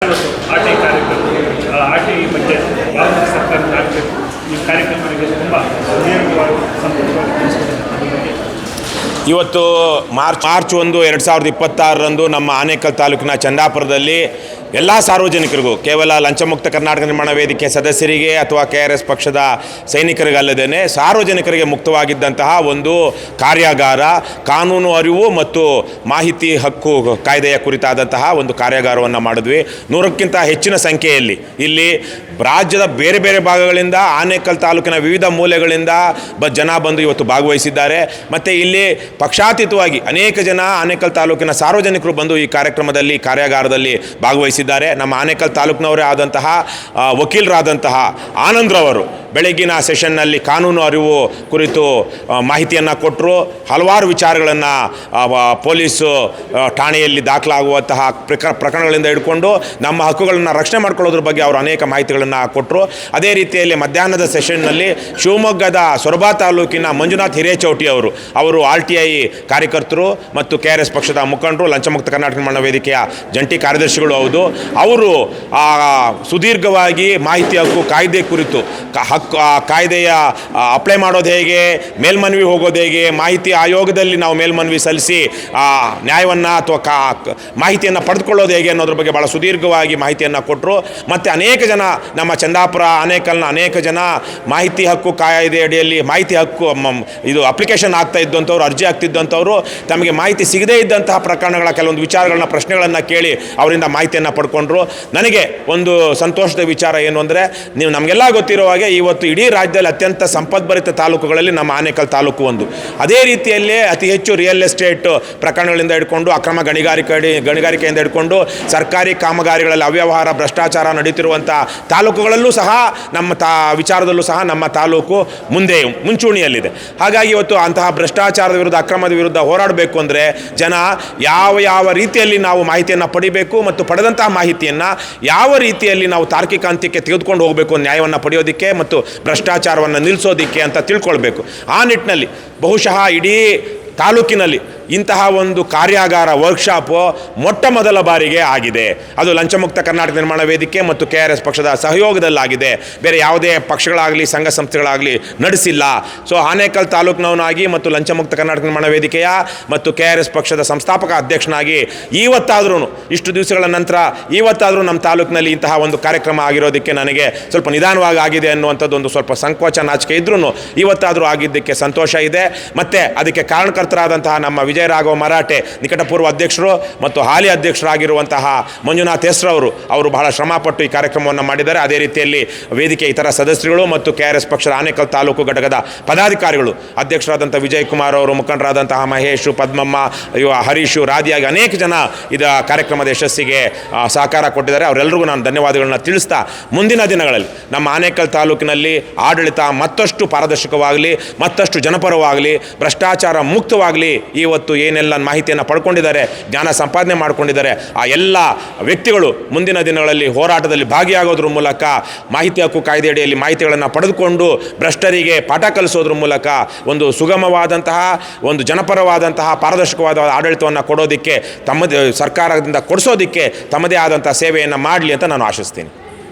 R T ಕಾರ್ಯಕ್ರಮ R T ಬಗ್ಗೆ ಯಾವ ಸರ್ಕಾರ ಆಗಬೇಕು ಈ ಕಾರ್ಯಕ್ರಮಗಳಿಗೆ ತುಂಬ ಸುದೀರ್ಘವಾಗಿ ಸಂಪೂರ್ಣವಾಗಿ ತಿಳಿಸ್ಕೊಡ್ತಾರೆ. ಇವತ್ತು ಮಾರ್ಚ್ 1, 2026ರಂದು ನಮ್ಮ ಆನೇಕಲ್ ತಾಲೂಕಿನ ಚಂದಾಪುರದಲ್ಲಿ ಎಲ್ಲ ಸಾರ್ವಜನಿಕರಿಗೂ ಕೇವಲ ಲಂಚಮುಕ್ತ ಕರ್ನಾಟಕ ನಿರ್ಮಾಣ ವೇದಿಕೆ ಸದಸ್ಯರಿಗೆ ಅಥವಾ KRS ಪಕ್ಷದ ಸೈನಿಕರಿಗಲ್ಲದೇ ಸಾರ್ವಜನಿಕರಿಗೆ ಮುಕ್ತವಾಗಿದ್ದಂತಹ ಒಂದು ಕಾರ್ಯಾಗಾರ, ಕಾನೂನು ಅರಿವು ಮತ್ತು ಮಾಹಿತಿ ಹಕ್ಕು ಕಾಯ್ದೆಯ ಕುರಿತಾದಂತಹ ಒಂದು ಕಾರ್ಯಾಗಾರವನ್ನು ಮಾಡಿದ್ವಿ. 100ಕ್ಕಿಂತ ಹೆಚ್ಚಿನ ಸಂಖ್ಯೆಯಲ್ಲಿ ಇಲ್ಲಿ ರಾಜ್ಯದ ಬೇರೆ ಬೇರೆ ಭಾಗಗಳಿಂದ ಆನೇಕಲ್ ತಾಲೂಕಿನ ವಿವಿಧ ಮೂಲೆಗಳಿಂದ ಜನ ಬಂದು ಇವತ್ತು ಭಾಗವಹಿಸಿದ್ದಾರೆ. ಮತ್ತು ಇಲ್ಲಿ ಪಕ್ಷಾತೀತವಾಗಿ ಅನೇಕ ಜನ ಆನೇಕಲ್ ತಾಲೂಕಿನ ಸಾರ್ವಜನಿಕರು ಬಂದು ಈ ಕಾರ್ಯಾಗಾರದಲ್ಲಿ ಭಾಗವಹಿಸಿದ್ದಾರೆ. ನಮ್ಮ ಆನೇಕಲ್ ತಾಲೂಕಿನವರೇ ಆದಂತಹ ವಕೀಲರಾದಂತಹ ಆನಂದ್ರವರು ಬೆಳಗಿನ ಸೆಷನ್ನಲ್ಲಿ ಕಾನೂನು ಅರಿವು ಕುರಿತು ಮಾಹಿತಿಯನ್ನು ಕೊಟ್ಟರು. ಹಲವಾರು ವಿಚಾರಗಳನ್ನು ಪೊಲೀಸು ಠಾಣೆಯಲ್ಲಿ ದಾಖಲಾಗುವಂತಹ ಪ್ರಕರಣಗಳಿಂದ ಹಿಡ್ಕೊಂಡು ನಮ್ಮ ಹಕ್ಕುಗಳನ್ನು ರಕ್ಷಣೆ ಮಾಡ್ಕೊಳ್ಳೋದ್ರ ಬಗ್ಗೆ ಅವರು ಅನೇಕ ಮಾಹಿತಿಗಳನ್ನು ಕೊಟ್ಟರು. ಅದೇ ರೀತಿಯಲ್ಲಿ ಮಧ್ಯಾಹ್ನದ ಸೆಷನ್ನಲ್ಲಿ ಶಿವಮೊಗ್ಗದ ಸೊರಬ ತಾಲೂಕಿನ ಮಂಜುನಾಥ್ ಹಿರೇಚೌಟಿ ಅವರು RTI ಕಾರ್ಯಕರ್ತರು ಮತ್ತು KRS ಪಕ್ಷದ ಮುಖಂಡರು, ಲಂಚಮುಕ್ತ ಕರ್ನಾಟಕ ನಿರ್ಮಾಣ ವೇದಿಕೆಯ ಜಂಟಿ ಕಾರ್ಯದರ್ಶಿಗಳು ಹೌದು. ಅವರು ಸುದೀರ್ಘವಾಗಿ ಮಾಹಿತಿ ಹಕ್ಕು ಕಾಯ್ದೆ ಕುರಿತು ಕಾಯ್ದೆಯ ಅಪ್ಲೈ ಮಾಡೋದು ಹೇಗೆ, ಮೇಲ್ಮನವಿ ಹೋಗೋದು ಹೇಗೆ, ಮಾಹಿತಿ ಆಯೋಗದಲ್ಲಿ ನಾವು ಮೇಲ್ಮನವಿ ಸಲ್ಲಿಸಿ ನ್ಯಾಯವನ್ನು ಅಥವಾ ಮಾಹಿತಿಯನ್ನು ಪಡೆದುಕೊಳ್ಳೋದು ಹೇಗೆ ಅನ್ನೋದ್ರ ಬಗ್ಗೆ ಭಾಳ ಸುದೀರ್ಘವಾಗಿ ಮಾಹಿತಿಯನ್ನು ಕೊಟ್ಟರು. ಮತ್ತು ಅನೇಕ ಜನ ನಮ್ಮ ಚಂದಾಪುರ ಆನೇಕಲ್ನ ಅನೇಕ ಜನ ಮಾಹಿತಿ ಹಕ್ಕು ಕಾಯ್ದೆ ಅಡಿಯಲ್ಲಿ ಮಾಹಿತಿ ಹಕ್ಕು ಇದು ಅಪ್ಲಿಕೇಶನ್ ಆಗ್ತಾ ಇದ್ದಂಥವ್ರು, ಅರ್ಜಿ ಆಗ್ತಿದ್ದಂಥವ್ರು ತಮಗೆ ಮಾಹಿತಿ ಸಿಗದೇ ಇದ್ದಂತಹ ಪ್ರಕರಣಗಳ ಕೆಲವೊಂದು ವಿಚಾರಗಳನ್ನ, ಪ್ರಶ್ನೆಗಳನ್ನು ಕೇಳಿ ಅವರಿಂದ ಮಾಹಿತಿಯನ್ನು ಪಡ್ಕೊಂಡ್ರು. ನನಗೆ ಒಂದು ಸಂತೋಷದ ವಿಚಾರ ಏನು ಅಂದರೆ, ನೀವು ನಮಗೆಲ್ಲ ಗೊತ್ತಿರೋ ಹಾಗೆ ಇವತ್ತು ಇಡೀ ರಾಜ್ಯದಲ್ಲಿ ಅತ್ಯಂತ ಸಂಪದ್ಭರಿತ ತಾಲೂಕುಗಳಲ್ಲಿ ನಮ್ಮ ಆನೇಕಲ್ ತಾಲೂಕು ಒಂದು. ಅದೇ ರೀತಿಯಲ್ಲೇ ಅತಿ ಹೆಚ್ಚು ರಿಯಲ್ ಎಸ್ಟೇಟ್ ಪ್ರಕರಣಗಳಿಂದ ಹಿಡ್ಕೊಂಡು ಅಕ್ರಮ ಗಣಿಗಾರಿಕೆಯಿಂದ ಹಿಡ್ಕೊಂಡು ಸರ್ಕಾರಿ ಕಾಮಗಾರಿಗಳಲ್ಲಿ ಅವ್ಯವಹಾರ, ಭ್ರಷ್ಟಾಚಾರ ನಡೀತಿರುವಂಥ ತಾಲೂಕುಗಳಲ್ಲೂ ಸಹ ನಮ್ಮ ವಿಚಾರದಲ್ಲೂ ಸಹ ನಮ್ಮ ತಾಲೂಕು ಮುಂಚೂಣಿಯಲ್ಲಿದೆ. ಹಾಗಾಗಿ ಇವತ್ತು ಅಂತಹ ಭ್ರಷ್ಟಾಚಾರದ ವಿರುದ್ಧ, ಅಕ್ರಮದ ವಿರುದ್ಧ ಹೋರಾಡಬೇಕು ಅಂದರೆ ಜನ ಯಾವ ರೀತಿಯಲ್ಲಿ ನಾವು ಮಾಹಿತಿಯನ್ನು ಪಡಿಬೇಕು ಮತ್ತು ಪಡೆದಂತಹ ಮಾಹಿತಿಯನ್ನು ಯಾವ ರೀತಿಯಲ್ಲಿ ನಾವು ತಾರ್ಕಿಕ ಅಂತ್ಯಕ್ಕೆ ತೆಗೆದುಕೊಂಡು ಹೋಗಬೇಕು, ನ್ಯಾಯವನ್ನು ಪಡೆಯೋದಕ್ಕೆ ಮತ್ತು ಭ್ರಷ್ಟಾಚಾರವನ್ನು ನಿಲ್ಲಿಸೋದಕ್ಕೆ ಅಂತ ತಿಳ್ಕೊಳ್ಬೇಕು. ಆ ನಿಟ್ಟಿನಲ್ಲಿ ಬಹುಶಃ ಇಡೀ ತಾಲೂಕಿನಲ್ಲಿ ಇಂತಹ ಒಂದು ಕಾರ್ಯಾಗಾರ, ವರ್ಕ್ಶಾಪು ಮೊಟ್ಟ ಮೊದಲ ಬಾರಿಗೆ ಆಗಿದೆ. ಅದು ಲಂಚಮುಕ್ತ ಕರ್ನಾಟಕ ನಿರ್ಮಾಣ ವೇದಿಕೆ ಮತ್ತು KRS ಪಕ್ಷದ ಸಹಯೋಗದಲ್ಲಾಗಿದೆ. ಬೇರೆ ಯಾವುದೇ ಪಕ್ಷಗಳಾಗಲಿ ಸಂಘ ಸಂಸ್ಥೆಗಳಾಗಲಿ ನಡೆಸಿಲ್ಲ. ಸೊ ಆನೇಕಲ್ ತಾಲೂಕಿನವನಾಗಿ ಮತ್ತು ಲಂಚಮುಕ್ತ ಕರ್ನಾಟಕ ನಿರ್ಮಾಣ ವೇದಿಕೆಯ ಮತ್ತು KRS ಪಕ್ಷದ ಸಂಸ್ಥಾಪಕ ಅಧ್ಯಕ್ಷನಾಗಿ ಇವತ್ತಾದ್ರೂ, ಇಷ್ಟು ದಿವಸಗಳ ನಂತರ ಇವತ್ತಾದರೂ ನಮ್ಮ ತಾಲೂಕಿನಲ್ಲಿ ಇಂತಹ ಒಂದು ಕಾರ್ಯಕ್ರಮ ಆಗಿರೋದಕ್ಕೆ ನನಗೆ ಸ್ವಲ್ಪ ನಿಧಾನವಾಗಿ ಆಗಿದೆ ಅನ್ನುವಂಥದ್ದು ಒಂದು ಸ್ವಲ್ಪ ಸಂಕೋಚ, ನಾಚಿಕೆ ಇದ್ರೂ ಇವತ್ತಾದರೂ ಆಗಿದ್ದಕ್ಕೆ ಸಂತೋಷ ಇದೆ. ಮತ್ತು ಅದಕ್ಕೆ ಕಾರಣಕರ್ತರಾದಂತಹ ನಮ್ಮ ವಿಜಯರಾಘವ ಮರಾಠೆ ನಿಕಟಪೂರ್ವ ಅಧ್ಯಕ್ಷರು ಮತ್ತು ಹಾಲಿ ಅಧ್ಯಕ್ಷರಾಗಿರುವಂತಹ ಮಂಜುನಾಥ್ ಅವರು ಬಹಳ ಶ್ರಮಪಟ್ಟು ಈ ಕಾರ್ಯಕ್ರಮವನ್ನು ಮಾಡಿದ್ದಾರೆ. ಅದೇ ರೀತಿಯಲ್ಲಿ ವೇದಿಕೆ ಇತರ ಸದಸ್ಯರುಗಳು ಮತ್ತು KRS ಪಕ್ಷದ ಆನೇಕಲ್ ತಾಲೂಕು ಘಟಕದ ಪದಾಧಿಕಾರಿಗಳು, ಅಧ್ಯಕ್ಷರಾದಂಥ ವಿಜಯ್ ಕುಮಾರ್ ಅವರು, ಮುಖಂಡರಾದಂತಹ ಮಹೇಶು, ಪದ್ಮಮ್ಮ, ಹರೀಶು, ರಾದಿಯಾಗಿ ಅನೇಕ ಜನ ಕಾರ್ಯಕ್ರಮದ ಯಶಸ್ಸಿಗೆ ಸಹಕಾರ ಕೊಟ್ಟಿದ್ದಾರೆ. ಅವರೆಲ್ಲರಿಗೂ ನಾನು ಧನ್ಯವಾದಗಳನ್ನ ತಿಳಿಸ್ತಾ, ಮುಂದಿನ ದಿನಗಳಲ್ಲಿ ನಮ್ಮ ಆನೇಕಲ್ ತಾಲೂಕಿನಲ್ಲಿ ಆಡಳಿತ ಮತ್ತಷ್ಟು ಪಾರದರ್ಶಕವಾಗಲಿ, ಮತ್ತಷ್ಟು ಜನಪರವಾಗಲಿ, ಭ್ರಷ್ಟಾಚಾರ ಮುಕ್ತವಾಗಲಿ. ಇವತ್ತು ಏನೆಲ್ಲ ಮಾಹಿತಿಯನ್ನು ಪಡ್ಕೊಂಡಿದ್ದಾರೆ, ಜ್ಞಾನ ಸಂಪಾದನೆ ಮಾಡಿಕೊಂಡಿದ್ದಾರೆ, ಆ ಎಲ್ಲ ವ್ಯಕ್ತಿಗಳು ಮುಂದಿನ ದಿನಗಳಲ್ಲಿ ಹೋರಾಟದಲ್ಲಿ ಭಾಗಿಯಾಗೋದ್ರ ಮೂಲಕ ಮಾಹಿತಿ ಹಕ್ಕು ಕಾಯ್ದೆ ಅಡಿಯಲ್ಲಿ ಮಾಹಿತಿಗಳನ್ನು ಪಡೆದುಕೊಂಡು ಭ್ರಷ್ಟರಿಗೆ ಪಾಠ ಕಲಿಸೋದ್ರ ಮೂಲಕ ಒಂದು ಸುಗಮವಾದಂತಹ, ಒಂದು ಜನಪರವಾದಂತಹ, ಪಾರದರ್ಶಕವಾದ ಆಡಳಿತವನ್ನು ಕೊಡೋದಕ್ಕೆ, ಸರ್ಕಾರದಿಂದ ಕೊಡಿಸೋದಕ್ಕೆ ತಮ್ಮದೇ ಆದಂಥ ಸೇವೆಯನ್ನು ಮಾಡಲಿ ಅಂತ ನಾನು ಆಶಿಸ್ತೀನಿ.